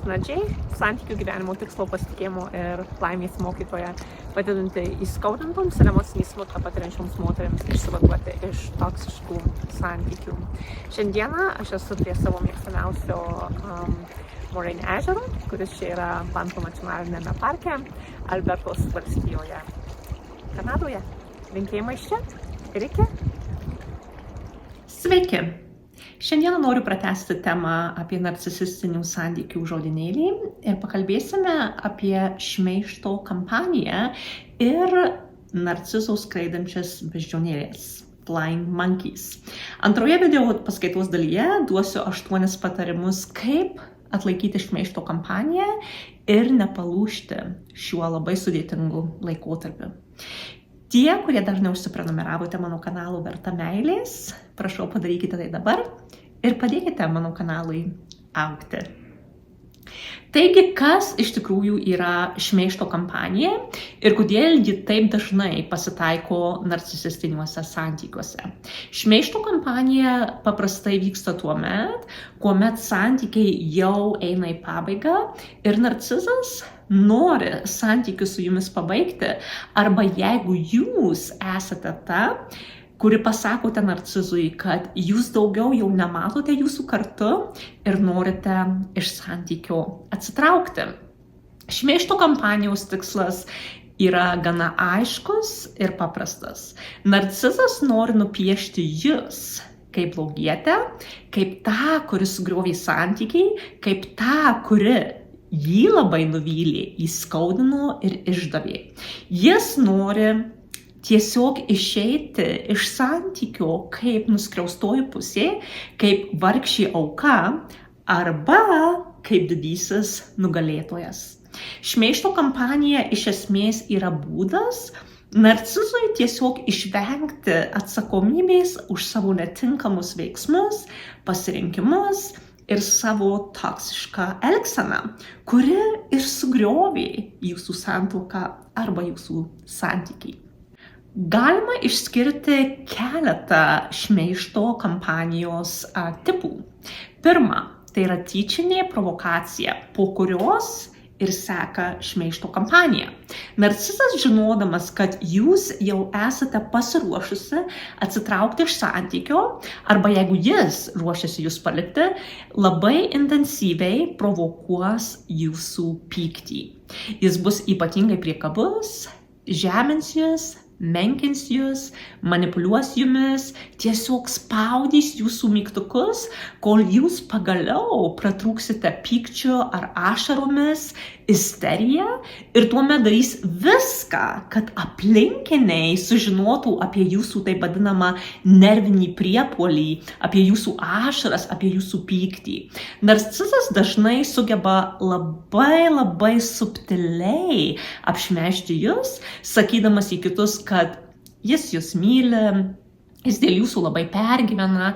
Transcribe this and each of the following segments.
Nadžiai, santykių gyvenimo tikslo pasitikėjimo ir laimės mokytoja, padedanti įskaudintoms ir emocinį smurtą patiriančioms moteriams išsivaduoti iš toksiškų santykių. Šiandieną aš esu prie savo mėgstamiausio Moraine ežero, kuris čia yra Banff nacionalinėme parke, Albertos valstijoje, Kanadoje. Linkėjimai iš čia ir iki. Sveiki! Šiandien noriu pratęsti temą apie narcisistinių santykių žodynėlį ir pakalbėsime apie šmeižto kampaniją ir narcizų skraidančias beždžionėlės. Flying monkeys. Antroje video paskaitos dalyje duosiu 8 patarimus, kaip atlaikyti šmeižto kampaniją ir nepalūžti šiuo labai sudėtingu laikotarpiu. Tie, kurie dar neužsiprenumeravote mano kanalų Verta meilės, prašau padarykite tai dabar ir padėkite mano kanalui augti. Taigi, kas iš tikrųjų yra šmeižto kampanija ir kodėl ji taip dažnai pasitaiko narcisistiniuose santykiuose? Šmeižto kampanija paprastai vyksta tuomet, kuomet santykiai jau eina į pabaigą ir narcizas nori santykius su jumis pabaigti, arba jeigu jūs esate ta, kuri pasakote narcizui, kad jūs daugiau jau nematote jūsų kartu ir norite iš santykio atsitraukti. Šmeižto kampanijos tikslas yra gana aiškus ir paprastas. Narcizas nori nupiešti jūs kaip blogietę, kaip tą, kuris sugriovė santykiai, kaip tą, kuri jį labai nuvylė, įskaudino ir išdavė. Jis nori tiesiog išeiti iš santykio kaip nuskriaustoji pusė, kaip vargšė auka arba kaip didysis nugalėtojas. Šmeižto kampanija iš esmės yra būdas narcizui tiesiog išvengti atsakomybės už savo netinkamus veiksmus, pasirinkimus ir savo toksišką elgseną, kuri ir sugriovė jūsų santuoką arba jūsų santykiai. Galima išskirti keletą šmeižto kampanijos tipų. Pirma, tai yra tyčinė provokacija, po kurios ir seka šmeižto kampanija. Narcizas, žinodamas, kad jūs jau esate pasiruošusi atsitraukti iš santykio, arba jeigu jis ruošiasi jūs palikti, labai intensyviai provokuos jūsų pyktį. Jis bus ypatingai priekabus, žemins jūs, menkins jūs, manipuliuos jumis, tiesiog spaudys jūsų mygtukus, kol jūs pagaliau pratrūksite pykčiu ar ašaromis, isterija ir tuomet darys viską, kad aplinkiniai sužinotų apie jūsų taip vadinamą nervinį priepuolį, apie jūsų ašaras, apie jūsų pyktį. Narcizas dažnai sugeba labai subtiliai apšmeižti jūs, sakydamas į kitus, kad jis jūs myli, jis dėl jūsų labai pergyvena,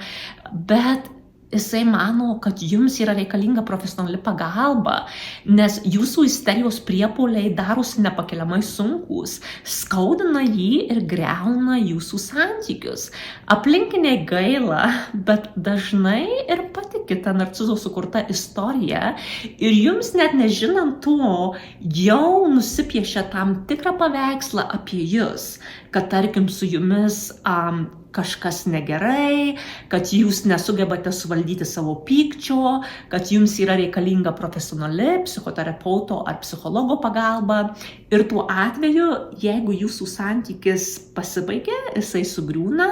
bet jisai mano, kad jums yra reikalinga profesionali pagalba, nes jūsų isterijos priepuoliai darosi nepakeliamai sunkus, skaudina jį ir griauna jūsų santykius. Aplinkiniai gaila, bet dažnai ir patikite narcizo sukurta istorija ir jums net nežinant to, jau nusipiešia tam tikrą paveikslą apie jūs, kad tarkim su jumis kažkas negerai, kad jūs nesugebate suvaldyti savo pykčio, kad jums yra reikalinga profesionali psichoterapeuto ar psichologo pagalba. Ir tuo atveju, jeigu jūsų santykis pasibaigia, jisai sugriūna,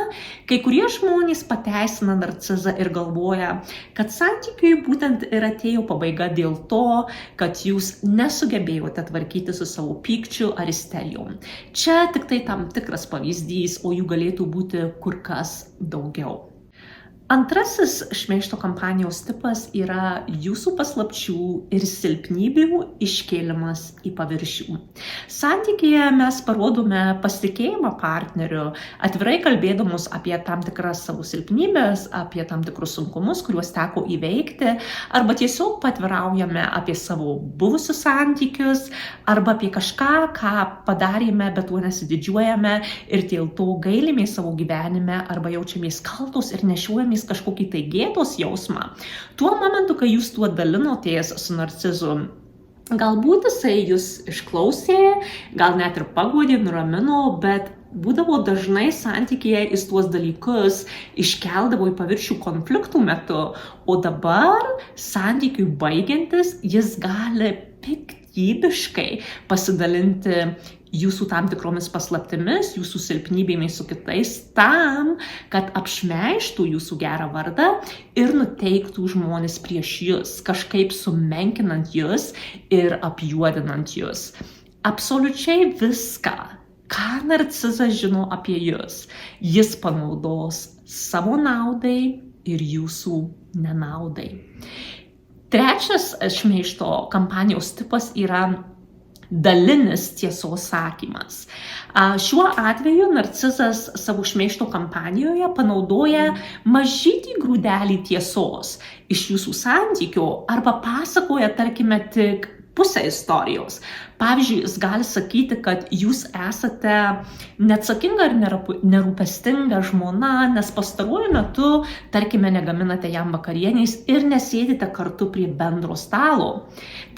kai kurie žmonės pateisina narcizą ir galvoja, kad santykiui būtent ir atėjo pabaiga dėl to, kad jūs nesugebėjote tvarkyti su savo pykčiu ar isterijom. Čia tik tai tam tikras pavyzdys, o jų galėtų būti kur kas daugiau. Antrasis šmeižto kampanijos tipas yra jūsų paslapčių ir silpnybių iškėlimas į paviršių. Santykyje mes parodome pasitikėjimą partneriu, atvirai kalbėdamos apie tam tikras savo silpnybės, apie tam tikrus sunkumus, kuriuos teko įveikti, arba tiesiog patviraujame apie savo buvusius santykius, arba apie kažką, ką padarėme, bet tuo nesididžiuojame ir dėl to gailimės savo gyvenime, arba jaučiamės kaltos ir nešiuojame turėdami kažkokį tai gėdos jausmą, tuo momentu, kai jūs tuo dalinotės su narcizu, galbūt jisai jūs išklausė, gal net ir paguodė, nuramino, bet būdavo dažnai santykyje jis tuos dalykus iškeldavo į paviršių konfliktų metu, o dabar santykiui baigiantis jis gali piktybiškai pasidalinti jūsų tam tikromis paslaptimis, jūsų silpnybėmis su kitais tam, kad apšmeižtų jūsų gerą vardą ir nuteiktų žmonės prieš jūs, kažkaip sumenkinant jūs ir apjuodinant jūs. Absoliučiai viską, ką narcizas žino apie jūs, jis panaudos savo naudai ir jūsų nenaudai. Trečias šmeižto kampanijos tipas yra dalinis tiesos sakymas. Šiuo atveju narcizas savo šmeižto kampanijoje panaudoja mažytį grūdelį tiesos iš jūsų santykių arba pasakoja, tarkime, tik pusę istorijos. Pavyzdžiui, jis gali sakyti, kad jūs esate neatsakinga ir nerūpestinga žmona, nes pastaruoju metu, tarkime, negaminate jam vakarienės ir nesėdite kartu prie bendro stalo.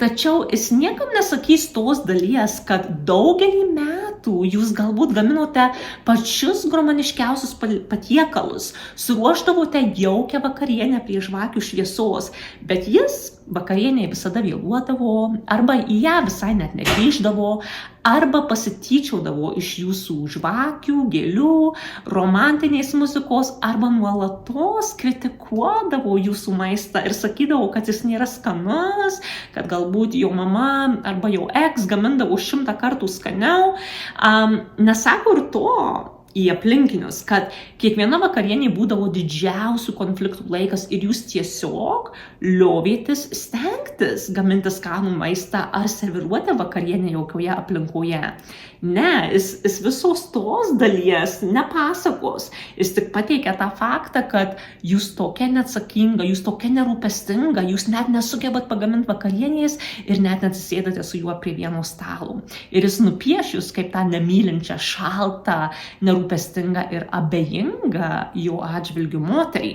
Tačiau jis niekam nesakys tos dalies, kad daugelį metų jūs galbūt gaminote pačius gromaniškiausius patiekalus, suruošdavote jaukią vakarienę prie žvakių šviesos, bet jis vakarienėje visada vėluodavo, arba į ją visai net negrįždavo, arba pasityčiaudavo iš jūsų žvakių, gėlių, romantinės muzikos, arba nuolatos kritikuodavo jūsų maistą ir sakydavo, kad jis nėra skanus, kad galbūt jo mama arba jo eks gamindavo 100 kartų skaniau. Nesako ir to į aplinkinius, kad kiekviena vakarienė būdavo didžiausių konfliktų laikas ir jūs tiesiog liovėtis stengtis gaminti skanų maistą ar serviruoti vakarienę jaukioje aplinkoje. Ne, jis visos tos dalies nepasakos. Jis tik pateikia tą faktą, kad jūs tokia neatsakinga, jūs tokia nerūpestinga, jūs net nesugebat pagaminti vakarienės ir net neatsisėdate su juo prie vieno stalo. Ir jis nupieš jūs kaip tą nemylinčią, šaltą, nerūpestingą ir abejingą jo atžvilgių moterį.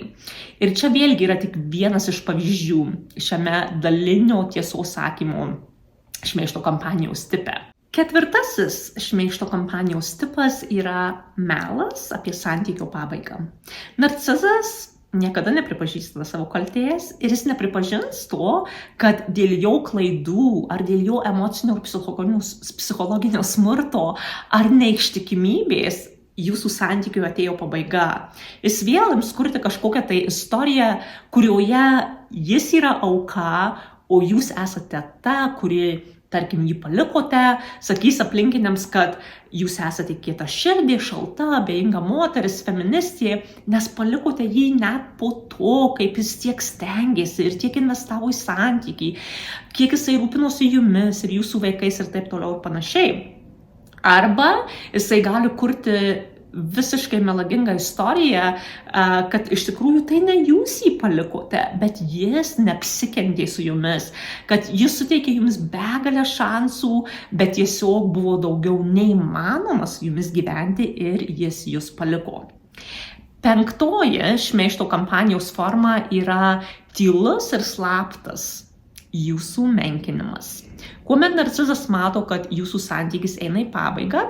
Ir čia vėlgi yra tik vienas iš pavyzdžių šiame dalinio tiesos sakymo šmeižto kampanijos tipe. Ketvirtasis šmeižto kampanijos tipas yra melas apie santykio pabaigą. Narcizas niekada nepripažįsta savo kaltės ir jis nepripažins to, kad dėl jo klaidų ar dėl jo emocinio ir psichologinio smurto ar neištikimybės jūsų santykių atėjo pabaiga. Jis vėl ims kurti kažkokią tai istoriją, kurioje jis yra auka, o jūs esate ta, kuri, tarkim, jį palikote, sakys aplinkiniams, kad jūs esate kieta širdė, šalta, abejinga moteris, feministė, nes palikote jį net po to, kaip jis tiek stengėsi ir tiek investavo į santykį, kiek jisai rūpinosi jumis ir jūsų vaikais ir taip toliau ir panašiai. Arba jisai gali kurti visiškai melagingą istoriją, kad iš tikrųjų tai ne jūs jį palikote, bet jis neapsikentė su jumis, kad jis suteikė jums begalę šansų, bet tiesiog buvo daugiau neįmanoma su jumis gyventi ir jis jūs paliko. Penktoji šmeižto kampanijos forma yra tylus ir slaptas jūsų menkinimas. Kuomet narcizas mato, kad jūsų santykis eina į pabaigą,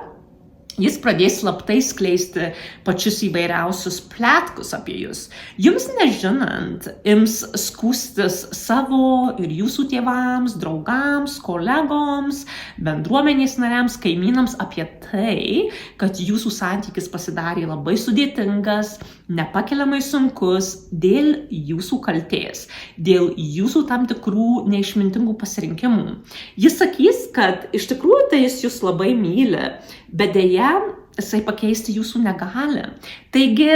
jis pradės slaptai skleisti pačius įvairiausius pletkus apie jūs. Jums nežinant, ims skųstis savo ir jūsų tėvams, draugams, kolegoms, bendruomenės nariams, kaimynams apie tai, kad jūsų santykis pasidarė labai sudėtingas, nepakeliamai sunkus dėl jūsų kaltės, dėl jūsų tam tikrų neišmintingų pasirinkimų. Jis sakys, kad iš tikrųjų tai jis jūs labai myli, bet deja, jisai pakeisti jūsų negali. Taigi,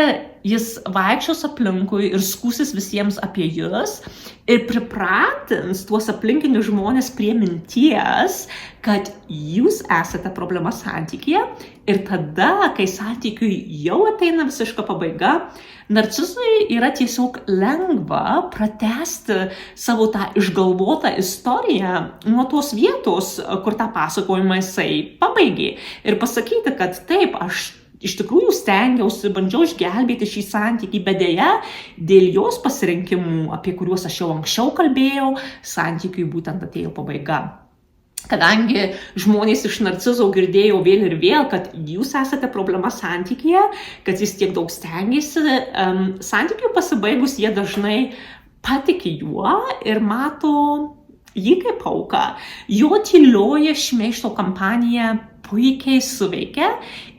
jis vaikščios aplinkui ir skųsis visiems apie jūs ir pripratins tuos aplinkinius žmonės prie minties, kad jūs esate problema santykyje ir tada, kai santykiui jau ateina visiška pabaiga, narcizui yra tiesiog lengva pratęsti savo tą išgalvotą istoriją nuo tos vietos, kur tą pasakojimą jisai pabaigė ir pasakyti, kad taip, aš iš tikrųjų stengiausi, bandžiau išgelbėti šį santykį, bet dėja, dėl jos pasirinkimų, apie kuriuos aš jau anksčiau kalbėjau, santykiui būtent atėjo pabaiga. Kadangi žmonės iš narcizo girdėjo vėl ir vėl, kad jūs esate problema santykyje, kad jis tiek daug stengiasi, santykiui pasibaigus jie dažnai patiki juo ir mato jį kaip auką. Jo tylioji šmeižto kampanija puikiai suveikia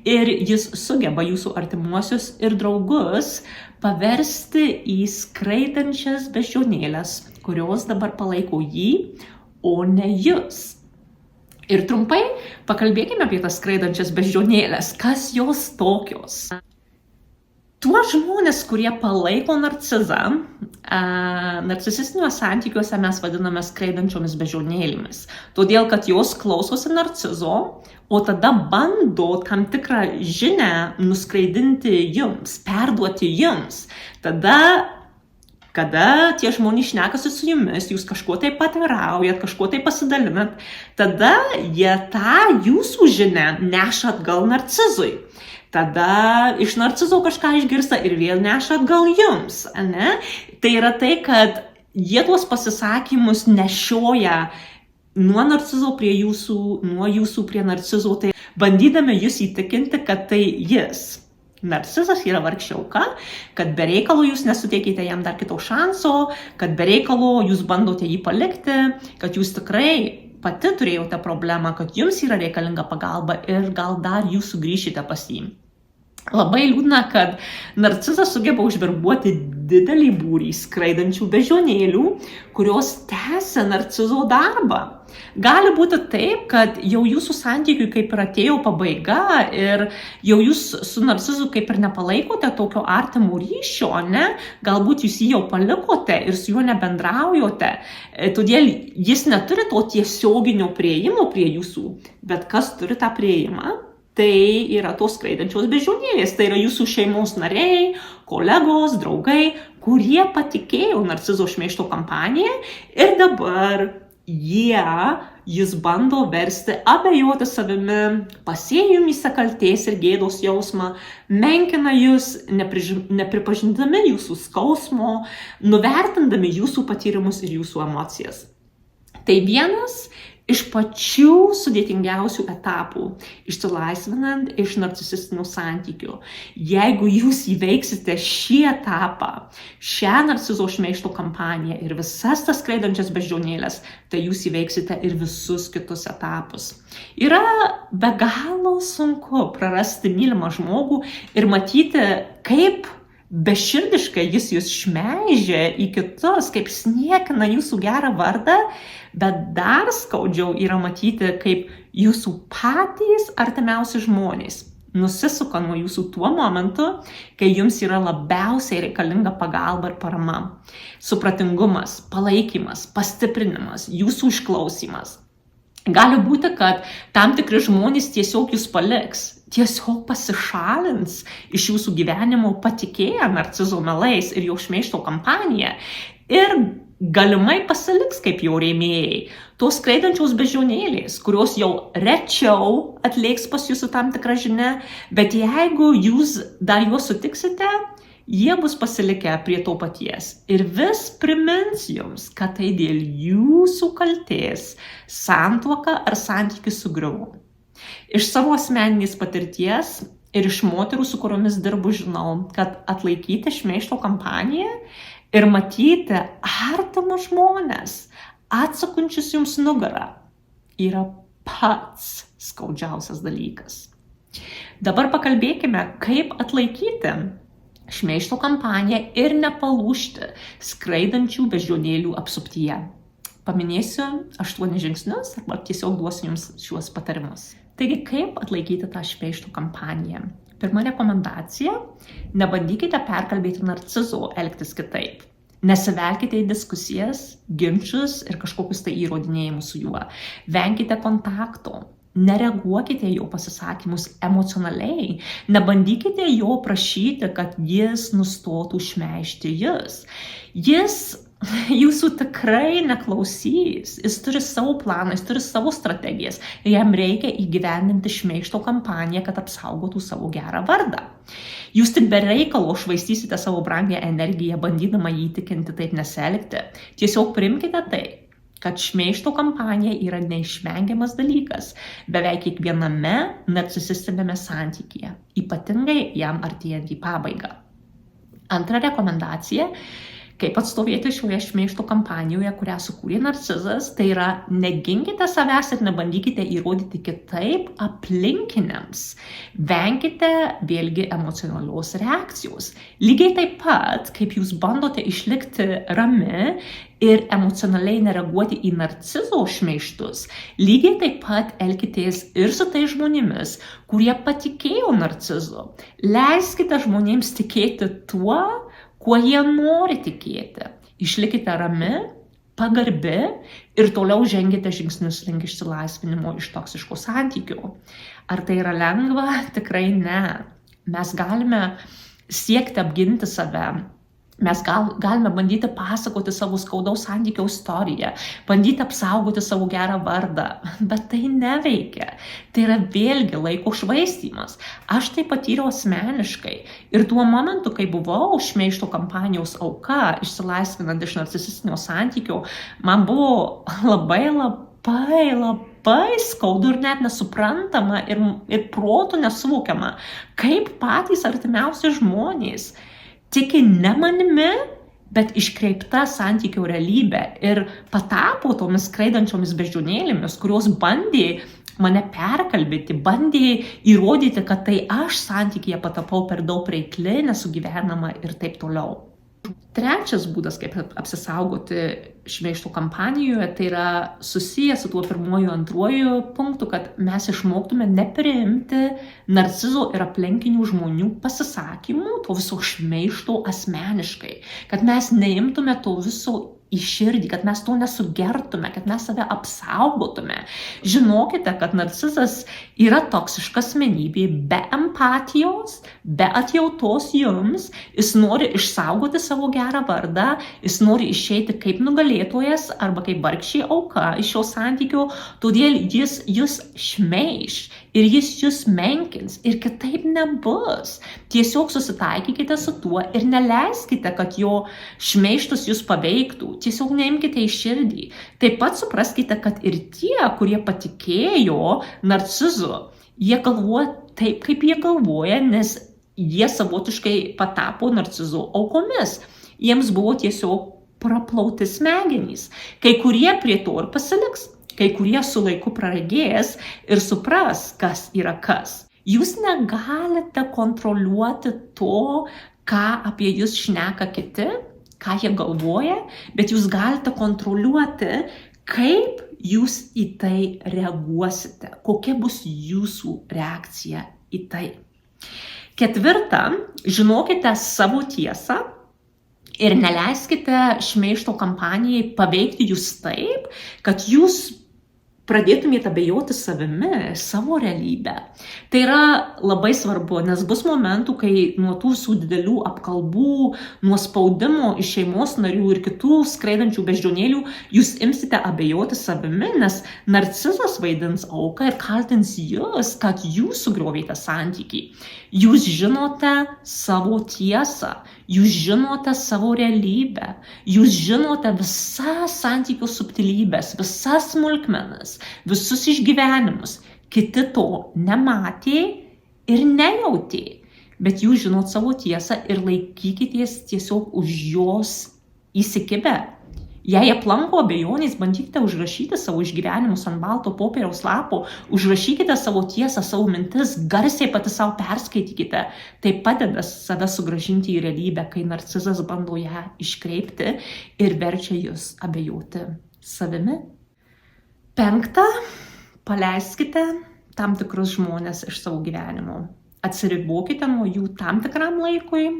ir jis sugeba jūsų artimuosius ir draugus paversti į skraidančias beždžionėles, kurios dabar palaiko jį, o ne jūs. Ir trumpai pakalbėkime apie tas skraidančias beždžionėles. Kas jos tokios? Tuos žmonės, kurie palaiko narcizą, narcisistiniuose santykiuose mes vadiname skraidančiomis beždžionėlėmis. Todėl, kad jos klausosi narcizo, o tada bando tam tikrą žinią nuskraidinti jums, perduoti jums. Tada, kada tie žmonės šnekasi su jumis, jūs kažkuo tai patviraujat, kažkuo tai pasidalinat, tada jie tą jūsų žinią neša atgal narcizui. Tada iš narcizo kažką išgirsta ir vėl neša atgal jums. Ne? Tai yra tai, kad jie tuos pasisakymus nešioja nuo narcizo prie jūsų, nuo jūsų prie narcizo, tai bandydami jūs įtikinti, kad tai jis. Narcizas yra vargšiauka, kad be reikalo jūs nesuteikite jam dar kito šanso, kad be reikalo jūs bandote jį palikti, kad jūs tikrai pati turėjote problemą, kad jums yra reikalinga pagalba ir gal dar jūs sugrįšite pas jį. Labai liūdna, kad narcizas sugeba užverbuoti didelį būrį skraidančių beždžionėlių, kurios tęsia narcizo darbą. Gali būti taip, kad jau jūsų santykiui kaip ir atėjo pabaiga ir jau jūs su narcizu kaip ir nepalaikote tokio artimo ryšio, ne? Galbūt jūs jį jau palikote ir su juo nebendraujote, todėl jis neturi to tiesioginio prieimo prie jūsų, bet kas turi tą prieimą? Tai yra tos skraidančios beždžionėlės, tai yra jūsų šeimos nariai, kolegos, draugai, kurie patikėjo narcizo šmeižto kampaniją ir dabar jis bando versti abejoti savimi, pasėja jumyse kaltės ir gėdos jausmą, menkina jūs, nepripažindami jūsų skausmo, nuvertindami jūsų patyrimus ir jūsų emocijas. Tai vienas iš pačių sudėtingiausių etapų, išsilaisvinant iš narcisistinių santykių. Jeigu jūs įveiksite šį etapą, šią narcizo šmeižto kampaniją ir visas tas skraidančias beždžionėles, tai jūs įveiksite ir visus kitus etapus. Yra be galo sunku prarasti mylimą žmogų ir matyti, kaip beširdiškai jis jūs šmeižia į kitus, kaip niekina jūsų gerą vardą, bet dar skaudžiau yra matyti, kaip jūsų patys artimiausi žmonės nusisuka nuo jūsų tuo momentu, kai jums yra labiausiai reikalinga pagalba ir parama. Supratingumas, palaikymas, pastiprinimas, jūsų išklausymas. Gali būti, kad tam tikri žmonės tiesiog jūs paliks, tiesiog pasišalins iš jūsų gyvenimo patikėję narcizo melais ir jo šmeižto kampaniją ir galimai pasiliks kaip jo rėmėjai. Tos skraidančios beždžionėlės, kurios jau rečiau atlėks pas jūsų tam tikrą žinią, bet jeigu jūs dar juos sutiksite, jie bus pasilikę prie to paties ir vis primins jums, kad tai dėl jūsų kaltės santuoka ar santykis sugriuvo. Iš savo asmeninės patirties ir iš moterų, su kuriomis dirbu, žinau, kad atlaikyti šmeižto kampaniją ir matyti artimus žmonės atsakančius jums nugarą yra pats skaudžiausias dalykas. Dabar pakalbėkime, kaip atlaikyti šmeižto kampaniją ir nepalūžti skraidančių beždžionėlių apsuptyje. Paminėsiu 8 žingsnius arba tiesiog duosiu jums šiuos patarimus. Taigi, kaip atlaikyti tą šmeižto kampaniją? Pirma rekomendacija – nebandykite perkalbėti narcizo elgtis kitaip. Nesivelkite į diskusijas, ginčus ir kažkokius tai įrodinėjimus su juo. Venkite kontakto. Nereaguokite jo pasisakymus emocionaliai. Nebandykite jo prašyti, kad jis nustotų šmeižti jus. Jis jūsų tikrai neklausys. Jis turi savo planą, jis turi savo strategijas. Ir jam reikia įgyvendinti šmeižto kampaniją, kad apsaugotų savo gerą vardą. Jūs tik be reikalo švaistysite savo brangią energiją, bandydama jį įtikinti taip nesielgti. Tiesiog priimkite tai, kad šmeižto kampanija yra neišvengiamas dalykas beveik kiekviename narcisistinėme santykyje, ypatingai jam artėjant į pabaigą. Antra rekomendacija, kaip atstovėti šioje šmeižto kampanijoje, kurią sukūrė narcizas, tai yra neginkite savęs ir nebandykite įrodyti kitaip aplinkiniams. Venkite vėlgi emocionalios reakcijos. Lygiai taip pat, kaip jūs bandote išlikti rami ir emocionaliai nereaguoti į narcizo šmeižtus, lygiai taip pat elkitės ir su tais žmonėmis, kurie patikėjo narcizu. Leiskite žmonėms tikėti tuo, kuo jie nori tikėti. Išlikite rami, pagarbi ir toliau žengite žingsnius link išsilaisvinimo iš toksiškų santykių. Ar tai yra lengva? Tikrai ne. Mes galime siekti apginti save. Mes galime bandyti pasakoti savo skaudaus santykio istoriją, bandyti apsaugoti savo gerą vardą, bet tai neveikia. Tai yra vėlgi laiko švaistymas. Aš tai patyriau asmeniškai ir tuo momentu, kai buvau šmeižto kampanijos auka, išsilaisvinant iš narcisistinio santykio, man buvo labai skaudu ir net nesuprantama ir protu nesuvokiama, kaip patys artimiausi žmonės tiki ne manimi, bet iškreipta santykio realybė ir patapo tomis skraidančiomis beždžionėlėmis, kurios bandė mane perkalbėti, bandė įrodyti, kad tai aš santykyje patapau per daug reikli, nesugyvenama ir taip toliau. Trečias būdas, kaip apsisaugoti šmeižto kampanijoje, tai yra susijęs su tuo pirmuoju, antruoju punktu, kad mes išmoktume nepriimti narcizo ir aplinkinių žmonių pasisakymų, to viso šmeižto asmeniškai, kad mes neimtume to viso į širdį, kad mes to nesugertume, kad mes save apsaugotume. Žinokite, kad narcizas yra toksiška asmenybė be empatijos, be atjautos jums, jis nori išsaugoti savo gerą vardą, jis nori išeiti kaip nugalėtojas arba kaip vargšė auka iš šio santykio, todėl jis jūs šmeiž ir jis jūs menkins ir kitaip nebus. Tiesiog susitaikykite su tuo ir neleiskite, kad jo šmeižtus jūs paveiktų. Tiesiog neimkite į širdį. Taip pat supraskite, kad ir tie, kurie patikėjo narcizu, jie galvoja taip, kaip jie galvoja, nes jie savotiškai patapo narcizo aukomis. Jiems buvo tiesiog praplauti smegenys. Kai kurie prie to ir pasiliks, kai kurie su laiku praregės ir supras, kas yra kas. Jūs negalite kontroliuoti to, ką apie jūs šneka kiti, ką jie galvoja, bet jūs galite kontroliuoti, kaip jūs į tai reaguosite, kokia bus jūsų reakcija į tai. Ketvirta, žinokite savo tiesą ir neleiskite šmeižto kampanijai paveikti jūs taip, kad jūs pradėtumėte abejoti savimi, savo realybę. Tai yra labai svarbu, nes bus momentų, kai nuo tų visų didelių apkalbų, nuo spaudimo iš šeimos narių ir kitų skraidančių beždžionėlių, jūs imsite abejoti savimi, nes narcizas vaidins auką ir kaltins jūs, kad jūs sugriovėte santykį. Jūs žinote savo tiesą, jūs žinote savo realybę, jūs žinote visas santykių subtilybės, visas smulkmenas, visus išgyvenimus. Kiti to nematė ir nejautė, bet jūs žinot savo tiesą ir laikykitės tiesiog už jos įsikibę. Jei aplanko abejonės, bandykite užrašyti savo išgyvenimus ant balto popieriaus lapo, užrašykite savo tiesą, savo mintis, garsiai pati savo perskaitykite. Tai padeda save sugrąžinti į realybę, kai narcizas bando ją iškreipti ir verčia jūs abejoti savimi. Penkta, paleiskite tam tikrus žmonės iš savo gyvenimo. Atsiribokite nuo jų tam tikram laikui.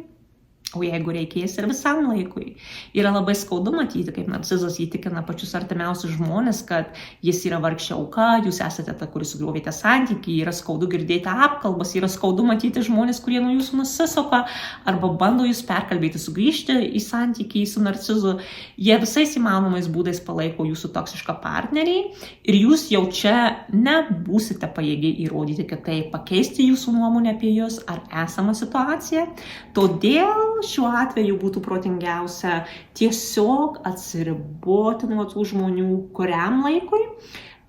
o jeigu reikės ir visam laikui. Yra labai skaudu matyti, kaip narcizas įtikina pačius artimiausius žmonės, kad jis yra vargšė auka, jūs esate ta, kuris sugriovėte santykį, yra skaudu girdėti apkalbas, yra skaudu matyti žmonės, kurie nuo jūsų nusisuka arba bando jūs perkalbėti, sugrįžti į santykį su narcizu. Jie visais įmanomais būdais palaiko jūsų toksišką partnerį ir jūs jau čia nebūsite pajėgiai įrodyti kitaip, pakeisti jūsų nuomonę apie jūs ar esamą situaciją. Todėl šiuo atveju būtų protingiausia tiesiog atsiriboti nuo tų žmonių kuriam laikui,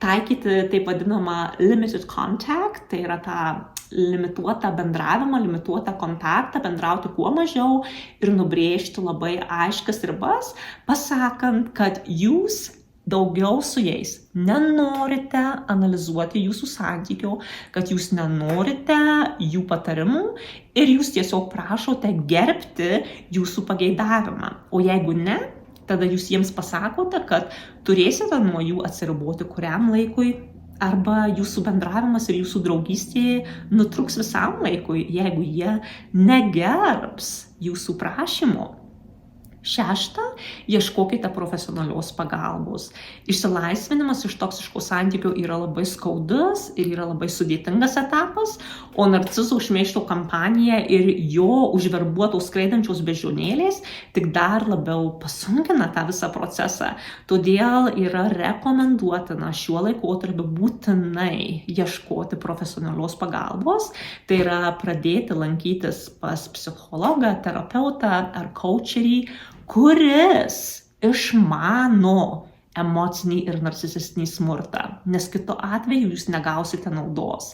taikyti taip vadinamą limited contact, tai yra tą limituotą bendravimą, limituotą kontaktą, bendrauti kuo mažiau ir nubrėžti labai aiškias ribas, pasakant, kad jūs daugiau su jais nenorite analizuoti jūsų santykių, kad jūs nenorite jų patarimų ir jūs tiesiog prašote gerbti jūsų pageidavimą. O jeigu ne, tada jūs jiems pasakote, kad turėsite nuo jų atsiriboti kuriam laikui arba jūsų bendravimas ir jūsų draugystė nutruks visam laikui, jeigu jie negerbs jūsų prašymo. 6. Ieškokite profesionalios pagalbos. Išsilaisvinimas iš toksiškų santykių yra labai skaudus ir yra labai sudėtingas etapas, o narcizo šmeižto kampanija ir jo užverbuotos skraidančios beždžionėlės tik dar labiau pasunkina tą visą procesą. Todėl yra rekomenduotina šiuo laikotarpiu būtinai ieškoti profesionalios pagalbos. Tai yra pradėti lankytis pas psichologą, terapeutą ar coacherį, kuris išmano emocinį ir narcisistinį smurtą, nes kitu atveju jūs negausite naudos,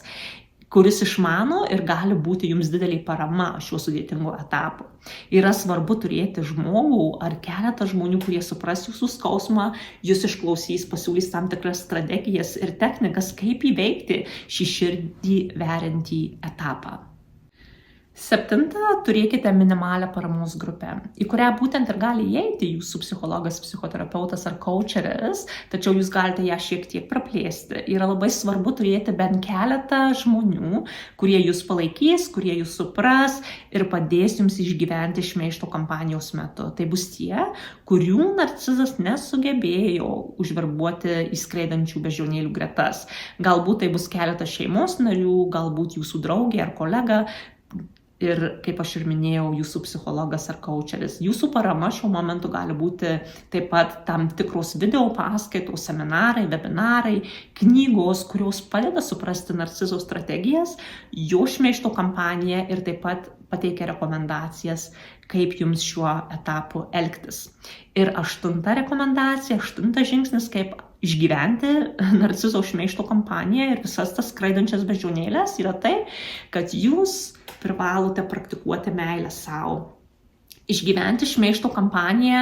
kuris išmano ir gali būti jums didelė parama šiuo sudėtingu etapu. Yra svarbu turėti žmogų ar keletą žmonių, kurie supras jūsų skausmą, jūs išklausys, pasiūlys tam tikras strategijas ir technikas, kaip įveikti šį širdį veriantį etapą. 7. Turėkite minimalią paramos grupę, į kurią būtent ir gali įeiti jūsų psichologas, psichoterapeutas ar coacheris, tačiau jūs galite ją šiek tiek praplėsti. Yra labai svarbu turėti bent keletą žmonių, kurie jūs palaikys, kurie jūs supras ir padės jums išgyventi šmeižto kampanijos metu. Tai bus tie, kurių narcizas nesugebėjo užverbuoti į skraidančių beždžionėlių gretas. Galbūt tai bus keletas šeimos narių, galbūt jūsų draugė ar kolega. Ir, kaip aš ir minėjau, jūsų psichologas ar coacheris. Jūsų parama šiuo momentu gali būti taip pat tam tikros video paskaitos, seminarai, webinarai, knygos, kurios padeda suprasti narcizo strategijas, jo šmeižto kampaniją ir taip pat pateikia rekomendacijas, kaip jums šiuo etapu elgtis. Ir 8. rekomendacija, 8. žingsnis, kaip išgyventi narcizo šmeižto kampaniją ir visas tas skraidančias beždžionėles yra tai, kad jūs privalote praktikuoti meilę savo. Išgyventi šmeižto kampaniją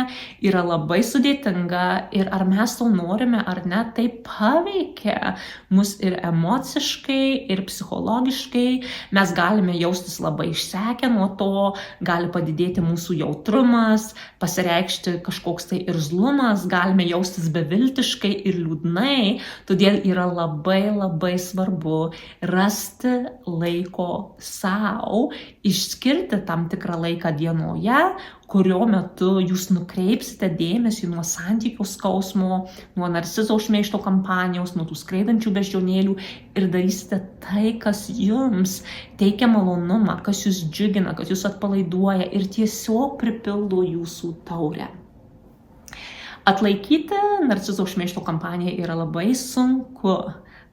yra labai sudėtinga ir ar mes to norime ar ne, tai paveikia mus ir emociškai, ir psichologiškai. Mes galime jaustis labai išsekę nuo to, gali padidėti mūsų jautrumas, pasireikšti kažkoks tai irzlumas, galime jaustis beviltiškai ir liūdnai. Todėl yra labai svarbu rasti laiko savo, išskirti tam tikrą laiką dienoje, kurio metu jūs nukreipsite dėmesį nuo santykių skausmo, nuo narcizo šmeižto kampanijos, nuo tų skraidančių beždžionėlių ir darysite tai, kas jums teikia malonumą, kas jūs džiugina, kas jūs atpalaiduoja ir tiesiog pripildo jūsų taurę. Atlaikyti narcizo šmeižto kampaniją yra labai sunku,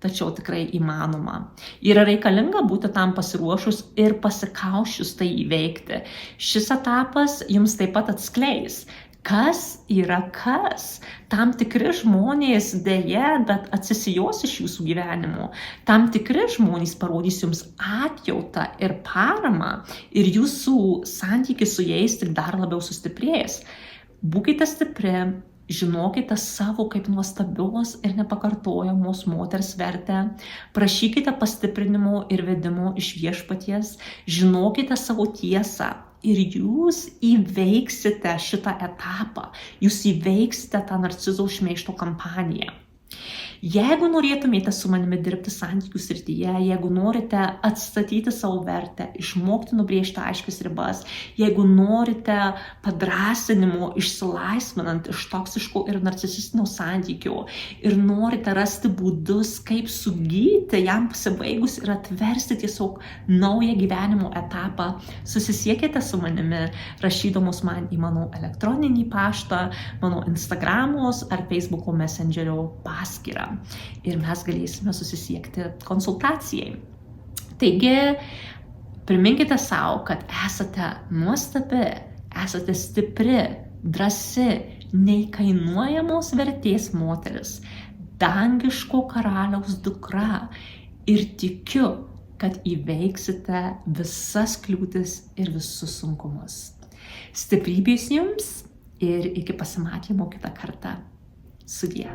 tačiau tikrai įmanoma. Yra reikalinga būti tam pasiruošus ir pasikaušius tai įveikti. Šis etapas jums taip pat atskleis, kas yra kas. Tam tikri žmonės dėja, bet atsisijos iš jūsų gyvenimo. Tam tikri žmonės parodys jums atjautą ir paramą ir jūsų santykis su jais tik dar labiau sustiprės. Būkite stipri. Žinokite savo kaip nuostabios ir nepakartojamos moters vertę. Prašykite pastiprinimo ir vedimo iš viešpaties. Žinokite savo tiesą ir jūs įveiksite šitą etapą. Jūs įveiksite tą narcizo šmeižto kampaniją. Jeigu norėtumėte su manimi dirbti santykių srityje, jeigu norite atstatyti savo vertę, išmokti nubrėžti aiškias ribas, jeigu norite padrąsinimo išsilaisvinant iš toksiškų ir narcisistinių santykių ir norite rasti būdus, kaip sugyti jam pasibaigus ir atversti tiesiog naują gyvenimo etapą, susisiekite su manimi, rašydamos man į mano elektroninį paštą, mano Instagramos ar Facebooko Messengerio paskyrą. Ir mes galėsime susisiekti konsultacijai. Taigi, priminkite savo, kad esate nuostabi, esate stipri, drąsi, neįkainuojamos vertės moteris, dangiško karaliaus dukra ir tikiu, kad įveiksite visas kliūtis ir visus sunkumus. Stiprybės jums ir iki pasimatymo kitą kartą. Sudie.